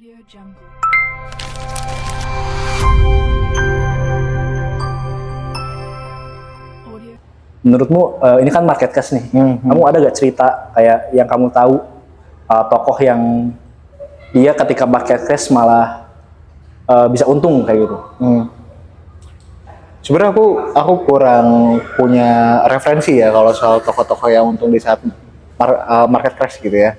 Audio Jungle. Audio. Menurutmu ini kan market cash nih. Kamu ada gak cerita kayak yang kamu tahu tokoh yang dia ketika market cash malah bisa untung kayak gitu? Sebenarnya aku kurang punya referensi ya kalau soal tokoh-tokoh yang untung di saat market crash gitu ya.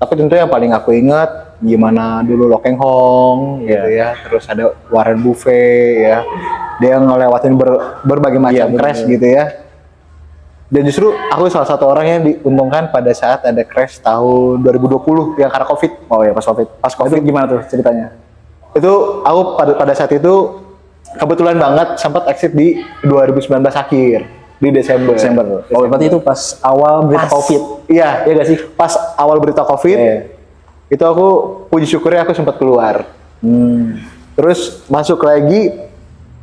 Tapi tentu yang paling aku ingat gimana dulu Lo Keng Hong gitu ya, terus ada Warren Buffett ya, dia ngelewatin berbagai macam crash gitu ya. Dan justru aku salah satu orang yang diuntungkan pada saat ada crash tahun 2020 yang karena COVID. Oh ya, pas COVID. COVID Itu gimana tuh ceritanya? itu aku pada saat itu kebetulan banget sempat exit di 2019 akhir di Desember. Oh, berarti itu pas awal berita COVID. Iya, Iya gak sih? pas awal berita COVID, itu aku puji syukurnya aku sempat keluar. Terus masuk lagi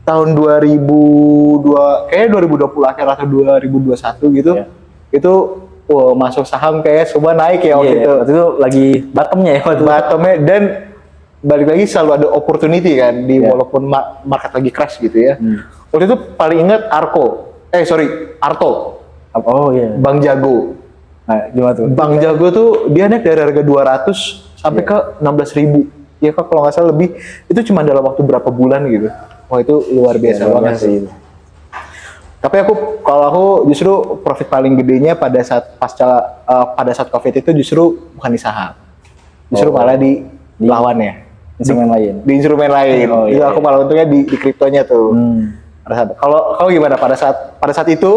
tahun 2002, kayaknya 2020 akhir atau 2021 gitu. Iya. Itu masuk saham kayak semua naik ya waktu itu. Waktu itu lagi bottomnya ya waktu itu. Bottomnya, dan balik lagi selalu ada opportunity kan di walaupun market lagi crash gitu ya. Waktu itu paling ingat Arto. Oh iya. Bang Jago. Nah, gimana tuh? Bang Jago tuh dia naik dari harga 200 sampai ke 16.000. Ya kok kalau nggak salah lebih, itu cuma dalam waktu berapa bulan gitu. Wah itu luar biasa banget sih. Tapi kalau aku justru profit paling gedenya pada saat pada saat COVID itu justru bukan di saham. Justru malah di lawannya. Instrumen lain. Di instrumen lain. Oh, itu iya, aku malah untungnya di kriptonya tuh. Kalau gimana pada saat itu?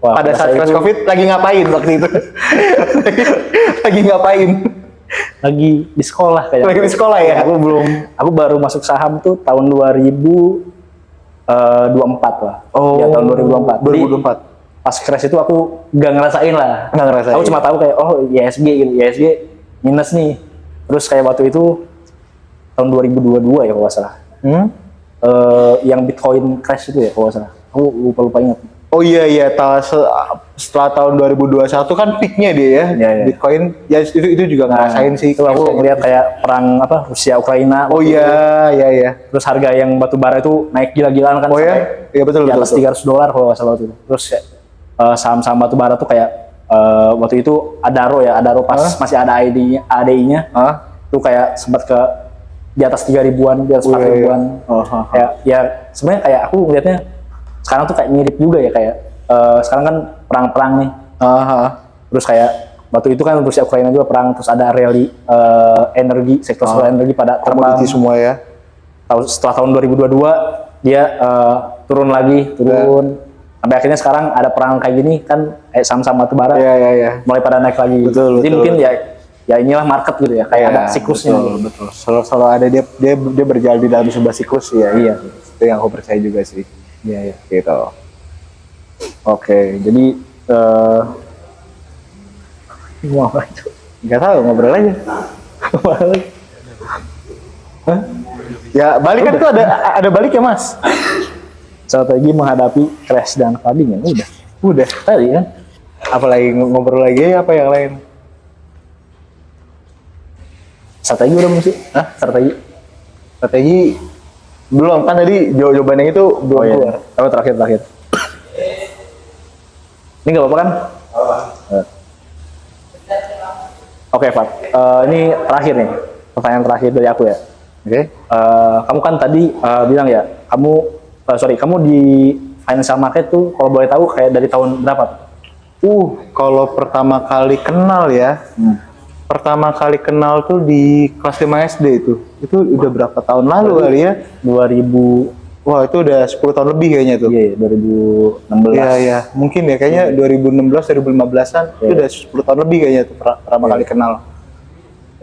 Wah, pada saat crash itu, COVID lagi ngapain waktu itu? lagi ngapain? Lagi di sekolah kayaknya. Lagi di sekolah ya? Aku baru masuk saham tuh tahun 2024 lah. Oh, ya, tahun 2024. 2024. Jadi, pas crash itu aku gak ngerasain lah. Nggak ngerasain. Aku cuma tahu kayak ISG gitu. ISG minus nih. Terus kayak waktu itu tahun 2022 ya kalau nggak salah. Yang Bitcoin crash itu ya kalau nggak salah. Aku lupa ingat. Oh iya, setelah tahun 2021 kan peaknya dia ya, Iya. Bitcoin. Ya itu juga ngerasain sih. Itu aku ngeliat kayak perang Rusia Ukraina. Oh iya. Terus harga yang batu bara itu naik gila-gilaan kan. Oh sampai ya? Iya betul. di atas $300 kalau nggak salah waktu itu. Terus saham-saham batu bara tuh kayak waktu itu Adaro pas masih ada ADI-nya. Itu kayak sempat ke di atas 3.000-an, di atas 4.000-an. Ya sebenarnya kayak aku ngeliatnya sekarang tuh kayak mirip juga ya, kayak sekarang kan perang nih. Terus kayak waktu itu kan Rusia Ukraina juga perang, terus ada rally energi, sektor energi pada komoditi semua ya. Setelah tahun 2022 dia turun. Sampai akhirnya sekarang ada perang kayak gini kan, kayak saham-saham batu bara mulai pada naik lagi. Jadi mungkin ya inilah market gitu ya, kayak ada siklusnya. Betul. Selalu ada dia berjalan di dalam sebuah siklus ya. Iya. Itu yang aku percaya juga sih. Iya. Gitu. Oke, jadi mau apa itu? Nggak tahu, ngobrol aja. Ya balik kan tuh ada balik ya Mas. Strategi menghadapi crash dan flooding ya udah tadi kan. Apalagi ngobrol lagi apa yang lain? Strategi udah mesti. Strategi belum kan, tadi jawabannya itu belum keluar. Tapi terakhir. Ini nggak apa-apa kan? Oke, Fat. Ini terakhir nih, pertanyaan terakhir dari aku ya. Oke. Kamu kan tadi bilang ya, kamu di financial market tuh kalau boleh tahu kayak dari tahun berapa? Kalau pertama kali kenal ya. Pertama kali kenal tuh di kelas 5 SD itu. Itu udah berapa tahun lalu kali ya? 2000. Wah, itu udah 10 tahun lebih kayaknya tuh. Iya, 2016. Iya. Mungkin ya, kayaknya 2016, 2015-an. Itu udah 10 tahun lebih kayaknya tuh pertama kali kenal.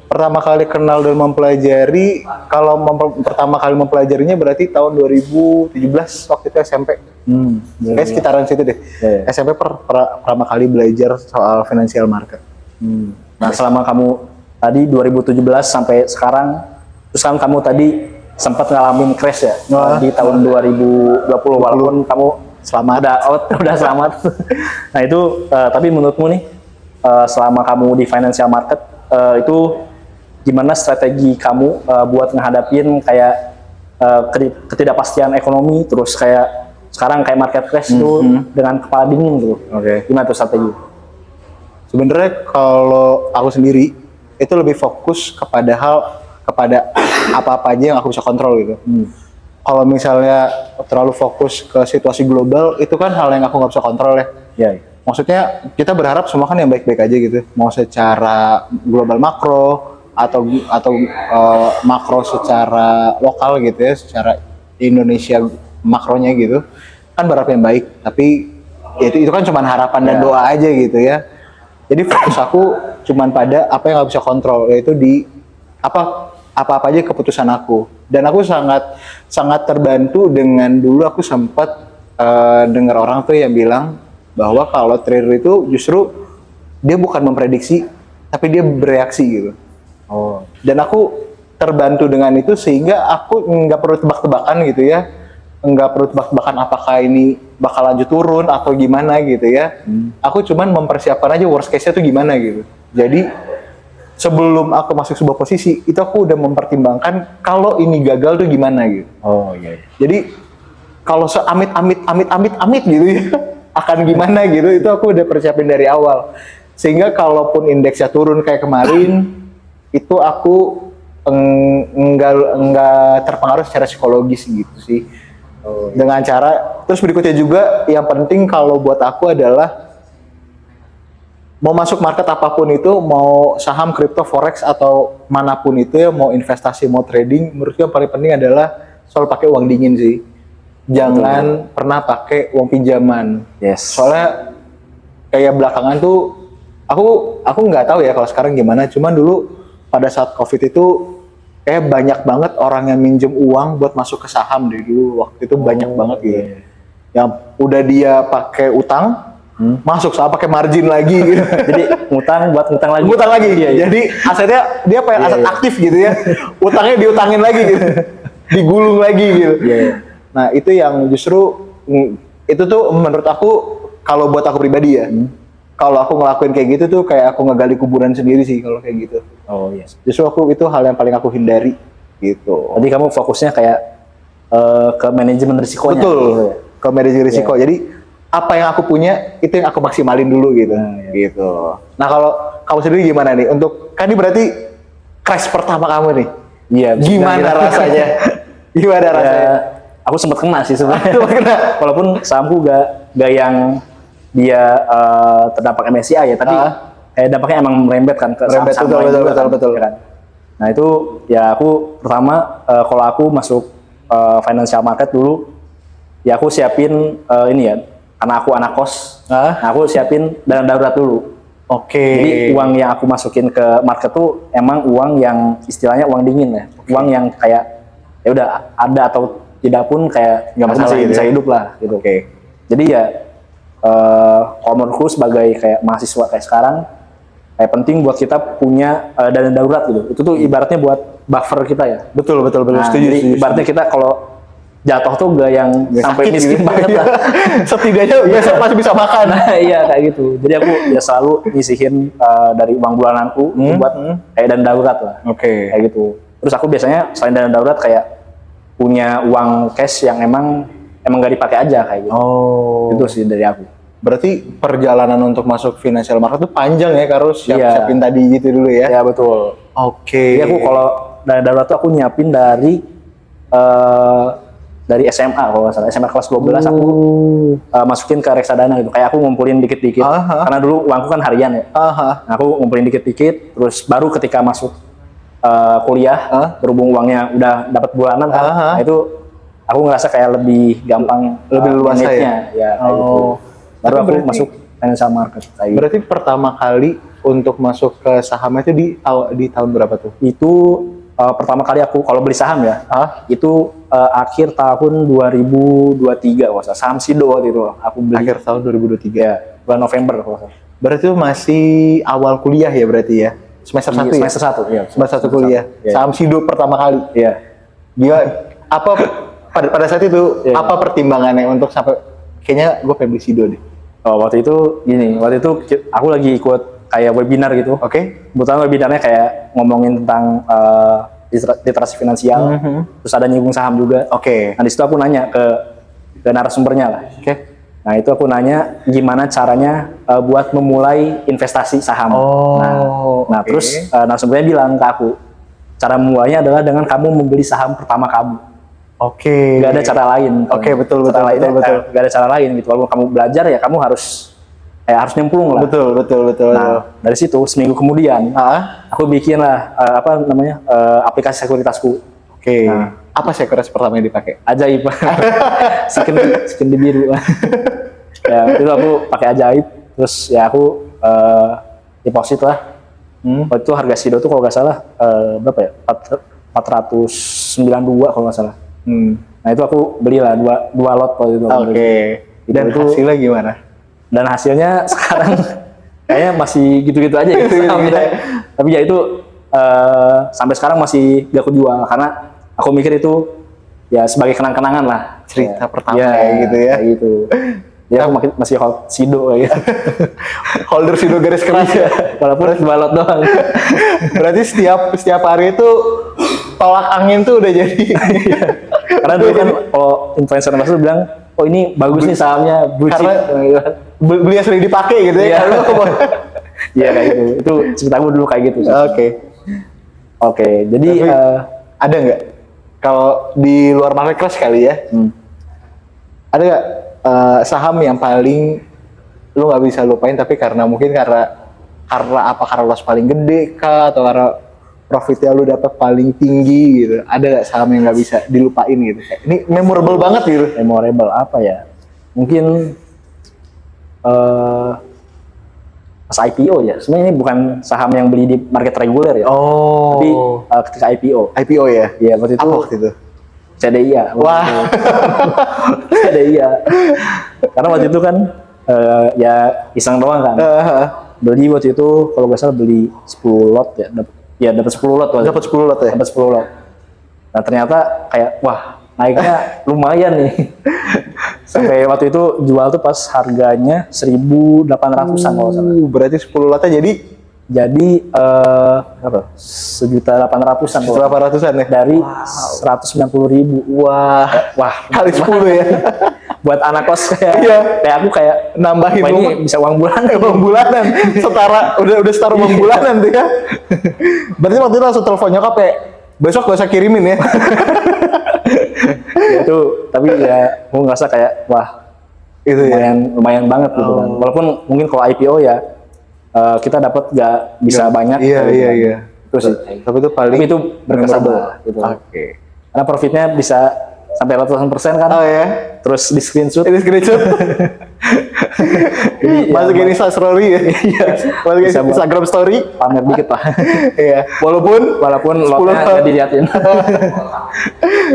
Pertama kali kenal dan mempelajari, kalau pertama kali mempelajarinya berarti tahun 2017 waktu itu SMP. Kayak sekitaran situ deh. SMP pertama kali belajar soal financial market. Nah, selama kamu tadi 2017 sampai sekarang, terus kan kamu tadi sempat ngalamin crash ya di tahun 2020, walaupun kamu udah selamat. Nah itu, tapi menurutmu nih, selama kamu di financial market itu gimana strategi kamu buat ngehadapin kayak ketidakpastian ekonomi, terus kayak sekarang kayak market crash itu dengan kepala dingin gitu. Gimana tuh strategi? Sebenarnya kalau aku sendiri itu lebih fokus kepada apa-apa aja yang aku bisa kontrol gitu. Kalau misalnya terlalu fokus ke situasi global, itu kan hal yang aku nggak bisa kontrol ya. Iya. Maksudnya kita berharap semua kan yang baik-baik aja gitu. Mau secara global makro atau makro secara lokal gitu ya, secara Indonesia makronya gitu. Kan berharap yang baik, tapi ya itu kan cuma harapan dan doa aja gitu ya. Jadi fokus aku cuma pada apa yang nggak bisa kontrol, yaitu di apa aja keputusan aku. Dan aku sangat terbantu dengan dulu aku sempat dengar orang tuh yang bilang bahwa kalau trader itu justru dia bukan memprediksi, tapi dia bereaksi gitu. Dan aku terbantu dengan itu sehingga aku nggak perlu tebak-tebakan gitu ya, nggak perlu tebak-tebakan apakah ini bakal lanjut turun atau gimana gitu ya. Aku cuman mempersiapkan aja worst case-nya tuh gimana gitu. Jadi sebelum aku masuk sebuah posisi, itu aku udah mempertimbangkan kalau ini gagal tuh gimana gitu. Jadi kalau amit gitu ya, akan gimana gitu, itu aku udah persiapin dari awal. Sehingga kalaupun indeksnya turun kayak kemarin, itu aku enggak terpengaruh secara psikologis gitu sih. Dengan cara, terus berikutnya juga yang penting kalau buat aku adalah mau masuk market apapun itu, mau saham, kripto, forex atau manapun itu ya, mau investasi, mau trading, menurutku yang paling penting adalah selalu pakai uang dingin sih. Jangan pernah pakai uang pinjaman. Soalnya kayak belakangan tuh aku nggak tahu ya kalau sekarang gimana, cuman dulu pada saat Covid itu kayak banyak banget orang yang minjem uang buat masuk ke saham deh dulu, waktu itu banyak banget gitu. Yang udah dia pakai utang, masuk saham pakai margin lagi gitu. Jadi ngutang buat ngutang lagi. Jadi asetnya dia kayak aset aktif gitu ya. Utangnya diutangin lagi gitu. Digulung lagi gitu. Nah, itu yang justru itu tuh menurut aku, kalau buat aku pribadi ya. Kalau aku ngelakuin kayak gitu tuh kayak aku ngegali kuburan sendiri sih kalau kayak gitu. Justru aku itu hal yang paling aku hindari gitu. Jadi kamu fokusnya kayak ke manajemen risikonya. Betul. Gitu ya? Ke manajemen risiko. Jadi apa yang aku punya itu yang aku maksimalin dulu gitu. Gitu. Nah, kalau kamu sendiri gimana nih? Untuk kan ini berarti crash pertama kamu nih. Gimana rasanya? Gimana rasanya? Aku sempat kena sih sebenarnya. Walaupun sahamku gak yang dia terdampak MSCI ya, tapi dampaknya emang merembet kan ke saham-saham lain juga kan. Betul. Kan? Nah itu ya aku pertama kalau aku masuk financial market dulu, ya aku siapin ini ya, karena aku anak kos, nah aku siapin dana darurat dulu. Jadi uang yang aku masukin ke market tuh emang uang yang istilahnya uang dingin ya, uang yang kayak ya udah ada atau tidak pun kayak nggak masalah, bisa hidup lah gitu. Jadi ya kalau menurutku sebagai kayak mahasiswa kayak sekarang, kayak penting buat kita punya dana darurat gitu. Itu tuh ibaratnya buat buffer kita ya. Betul. Nah, setuju. Ibaratnya kita kalau jatuh tuh gak yang sampai miskin gitu. banget lah. Setidaknya besok masih bisa makan. Nah, iya kayak gitu. Jadi aku ya selalu nyisihin dari uang bulananku buat kayak dana darurat lah. Kayak gitu. Terus aku biasanya selain dana darurat kayak punya uang cash yang emang gak dipakai aja kayak gitu. Itu sih dari aku. Berarti perjalanan untuk masuk financial market itu panjang ya, harus siapin tadi gitu dulu ya? Iya betul. Jadi aku kalau dana darurat tuh aku nyiapin dari SMA kalau nggak salah, SMA kelas 12 aku masukin ke reksadana gitu. Kayak aku ngumpulin dikit-dikit, karena dulu uangku kan harian ya. Nah, aku ngumpulin dikit-dikit, terus baru ketika masuk kuliah, berhubung uangnya udah dapat bulanan kan, nah itu aku ngerasa kayak lebih gampang, lebih luas ya. Kayak gitu. Baru aku masuk financial market. Berarti pertama kali untuk masuk ke sahamnya itu di tahun berapa tuh? Itu pertama kali aku kalau beli saham ya, itu akhir tahun 2023 kalau saham Sido waktu itu aku beli. Akhir tahun 2023. Ya, bulan November kalau salah. Berarti itu masih awal kuliah ya berarti ya? Semester 1 ya? Semester 1, iya. Semester 1 kuliah. Saham Sido pertama kali. Iya. Gimana? Apa pada saat itu apa pertimbangannya untuk sampai kayaknya gue pengen beli Sido deh? Waktu itu gini, waktu itu aku lagi ikut kayak webinar gitu. Oke. Kebetulan webinarnya kayak ngomongin tentang literasi finansial, terus ada nyinggung saham juga. Oke. Nah di situ aku nanya ke narasumbernya lah. Oke. Nah itu aku nanya gimana caranya buat memulai investasi saham. Nah oke. terus narasumbernya bilang ke aku, cara mulainya adalah dengan kamu membeli saham pertama kamu. Oke. Gak ada cara lain. Oke, betul. Gak ada cara lain gitu. Walaupun kamu belajar ya kamu harus nyemplung lah. Betul. Nah dari situ seminggu kemudian aku bikin lah aplikasi sekuritasku. Oke. Nah, apa sekuritas pertama yang dipakai? Ajaib. Skin biru. Ya itu aku pakai Ajaib. Terus ya aku deposit lah. Waktu itu harga Sido tuh kalau nggak salah berapa ya? 492 kalau nggak salah. Nah itu aku belilah dua lot waktu itu. Oke. Dan itu, hasilnya gimana? Dan hasilnya sekarang kayaknya masih gitu-gitu aja gitu. Tapi ya itu sampai sekarang masih gak aku jual karena aku mikir itu ya sebagai kenang-kenangan lah. Cerita pertama ya gitu ya. Kayak gitu. Ya aku masih hold Sido kayak gitu. Holder Sido garis keras ya. Walaupun dua lot doang. Berarti setiap hari itu tolak angin tuh udah jadi. Karena dulu kan kalau influencer investor bilang, oh ini bagus nih sahamnya, blue chip. Karena beli yang sering dipakai gitu ya. Iya kayak gitu. Itu ceritaku dulu kayak gitu. Oke. Jadi ada nggak kalau di luar market class kali ya? Ada nggak saham yang paling lu nggak bisa lupain tapi karena loss paling gede kah atau karena profitnya lu dapat paling tinggi gitu? Ada nggak saham yang nggak bisa dilupain gitu? Ini memorable banget gitu. Memorable apa ya? Mungkin pas IPO ya. Sebenarnya ini bukan saham yang beli di market reguler ya. Tapi ketika IPO. IPO ya? Iya waktu itu. Apa waktu itu? CDIA. Wah. CDIA. Karena waktu itu kan ya iseng doang kan. Beli waktu itu kalau nggak salah beli 10 lot ya. Dapat 10 lot. Dapat 10 lot ya? Dapat 10 lot. Nah ternyata kayak wah naiknya lumayan nih. Sampai waktu itu jual tuh pas harganya 1.800-an kalau salah. Berarti 10 lotnya jadi berapa? 1.800-an. 1.800-an ya? Dari 190.000. Wah, kali 10 ya. Buat anak kos Iya. kayak aku kayak nambahin ini bisa uang bulanan. uang bulanan. Udah setara uang bulanan tuh ya. Berarti waktu itu langsung telepon nyokap ya, besok gak usah kirimin ya. Ya itu tapi ya aku ngerasa kayak wah itu lumayan banget gitu kan. Walaupun mungkin kalau IPO ya kita dapat gak bisa banyak. Iya. Itu sih. Tapi itu berkesan gitu. Oke. Karena profitnya bisa sampai ratusan persen kan. Oh ya. Terus di screenshot. Jadi masukin Insta story ya. Iya. Masukin Instagram story. Pamer dikit lah. Iya. Walaupun lotnya nggak diliatin.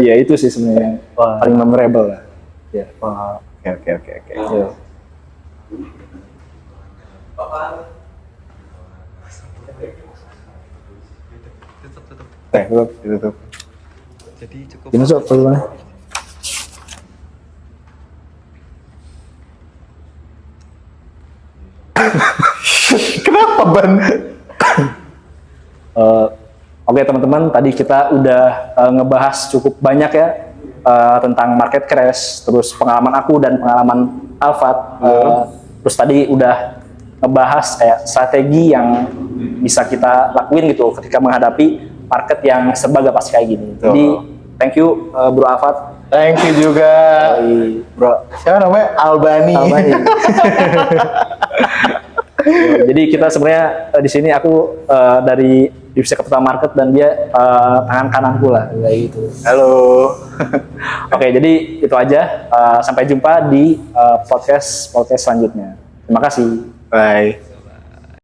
Iya itu sih sebenarnya yang paling memorable lah. Ya. Oke. Iya. Tutup. Jadi cukup. Gimana sob peluangnya? Kenapa Ban? Oke teman-teman, tadi kita udah ngebahas cukup banyak ya tentang market crash, terus pengalaman aku dan pengalaman Alfat. Terus tadi udah ngebahas kayak strategi yang bisa kita lakuin gitu ketika menghadapi market yang serba gak pasti kayak gini. Jadi thank you Bro Alfat. Thank you juga Bro. Siapa namanya? Albani. Jadi kita sebenarnya di sini aku dari divisi capital market dan dia tangan kananku lah kayak gitu. Halo. Oke, jadi itu aja. Sampai jumpa di podcast selanjutnya. Terima kasih. Bye.